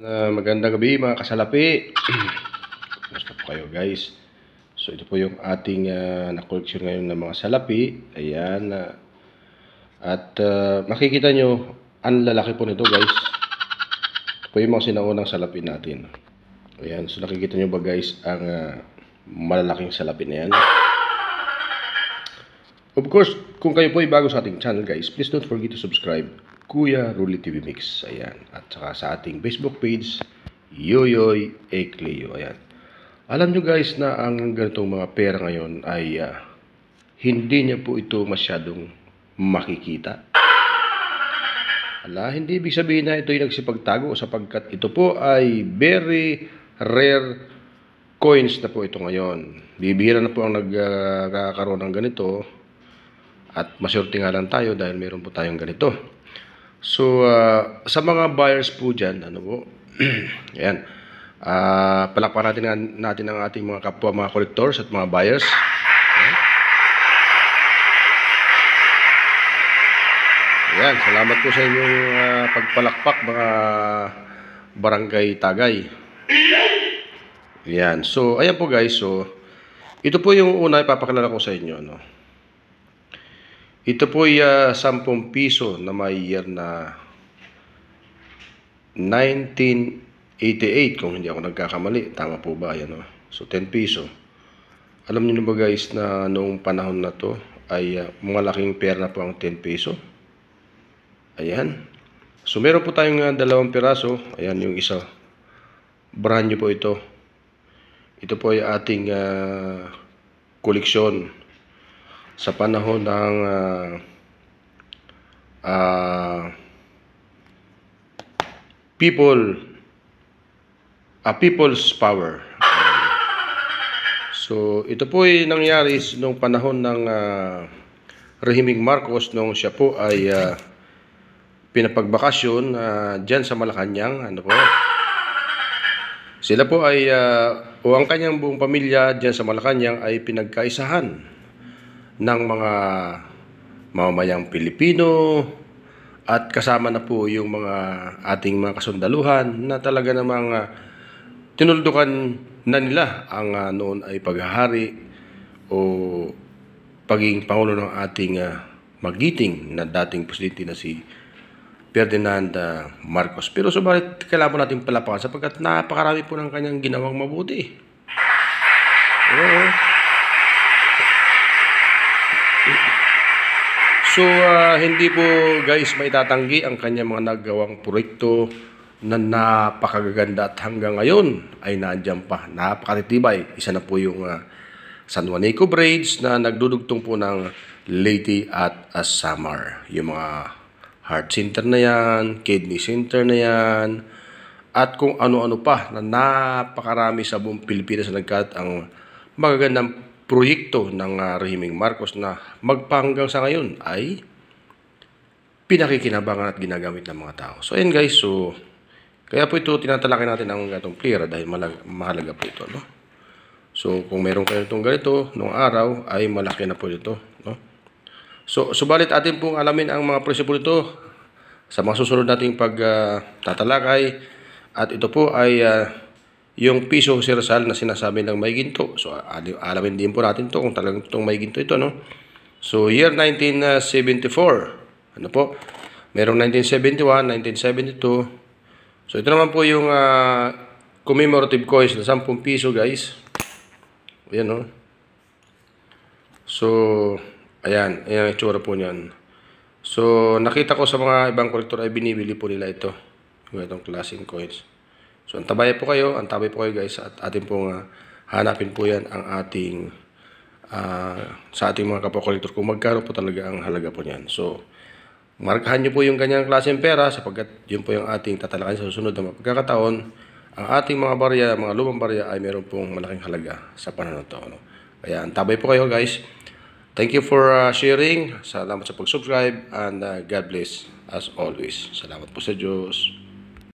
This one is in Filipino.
Magandang gabi mga kasalapi. Kumusta po kayo guys? So ito po yung ating na-collection ngayon ng mga salapi. Ayan. Makikita nyo, ang lalaki po nito guys. Ito po yung mga sinaunang salapi natin. Ayan. So nakikita nyo ba guys ang malalaking salapi na yan? Of course, kung kayo po ay bago sa ating channel guys, please don't forget to subscribe. Kuya Rolly TV Mix. Ayan. At saka sa ating Facebook page, Yoyoy Ecleo. Ayan. Alam nyo guys na ang ganitong mga pera ngayon ay hindi niya po ito masyadong makikita. Hindi ibig sabihin na ito ay nagsipagtago sapagkat ito po ay very rare coins na po ito ngayon. Bibihira na po ang nagkakaroon ng ganito at maswerte nga lang tayo dahil meron po tayong ganito. So, sa mga buyers po dyan, ano po, ayan, palakpakan natin ang ating mga kapwa, mga collectors at mga buyers. Ayan. Ayan, salamat po sa inyong pagpalakpak, mga barangay Tagay. Ayan, so, ayan po guys, so, ito po yung una ipapakilala ko sa inyo, no. Ito po ay 10 piso na may year na 1988 kung hindi ako nagkakamali. Tama po ba? Yan, no? So 10 piso. Alam niyo na ba guys na noong panahon na to ay malaking pera na po ang 10 piso. Ayan. So meron po tayong 2 piraso. Ayan yung isa. Brand new po ito. Ito po ay ating koleksyon sa panahon ng people's power. So ito po ay nangyari nung panahon ng Rehiming Marcos nung siya po ay pinapagbakasyon dyan sa Malacanang. Ano po? Sila po ay o ang kanyang buong pamilya dyan sa Malacanang ay pinagkaisahan ng mga mamamayang Pilipino at kasama na po yung mga ating mga kasundaluhan na talaga namang tinuldukan na nila ang noon ay paghahari o pagiging pangulo ng ating magiting na dating presidente na si Ferdinand Marcos. Pero subalit kailangan po natin palapakan sapagkat napakarami po ng kanyang ginawang mabuti. So, hindi po guys maitatanggi ang kanyang mga nagawang proyekto na napakaganda at hanggang ngayon ay nandiyan pa. Napakatitibay. Isa na po yung San Juanico Bridge na nagdudugtong po ng Leyte at Samar. Yung mga heart center na yan, kidney center na yan, at kung ano-ano pa na napakarami sa buong Pilipinas na nagkat ang magagandang proyekto ng Rehiming Marcos na magpahanggang sa ngayon ay pinakikinabangan at ginagamit ng mga tao. So, ayan guys. So, kaya po ito tinatalakay natin ang gatong pera dahil mahalaga po ito. No? So, kung meron kayo itong ganito, noong araw ay malaki na po ito. No? So, subalit atin pong alamin ang mga presyo po ito sa mga susunod nating pagtatalakay. At ito po ay yung piso Jose Rizal na sinasabi ng may ginto. So, alamin din po natin to kung talagang itong may ginto ito, no? So, year 1974. Ano po? Merong 1971, 1972. So, ito naman po yung commemorative coins na 10 piso, guys. Ayan, no? So, ayan. Ayan ang itsura po niyan. So, nakita ko sa mga ibang kolektor ay binibili po nila ito. Yung itong klaseng coins. So, antabay po kayo guys at atin pong hanapin po yan ang ating sa ating mga kapwa-collector kung magkano po talaga ang halaga po niyan. So, markahan nyo po yung kanyang klaseng pera sapagkat yun po yung ating tatalakayin sa susunod na pagkakataon. Ang ating mga barya, mga lumang barya ay meron pong malaking halaga sa panahon to. No? Kaya antabay po kayo guys. Thank you for sharing. Salamat sa pag-subscribe and God bless as always. Salamat po sa Diyos.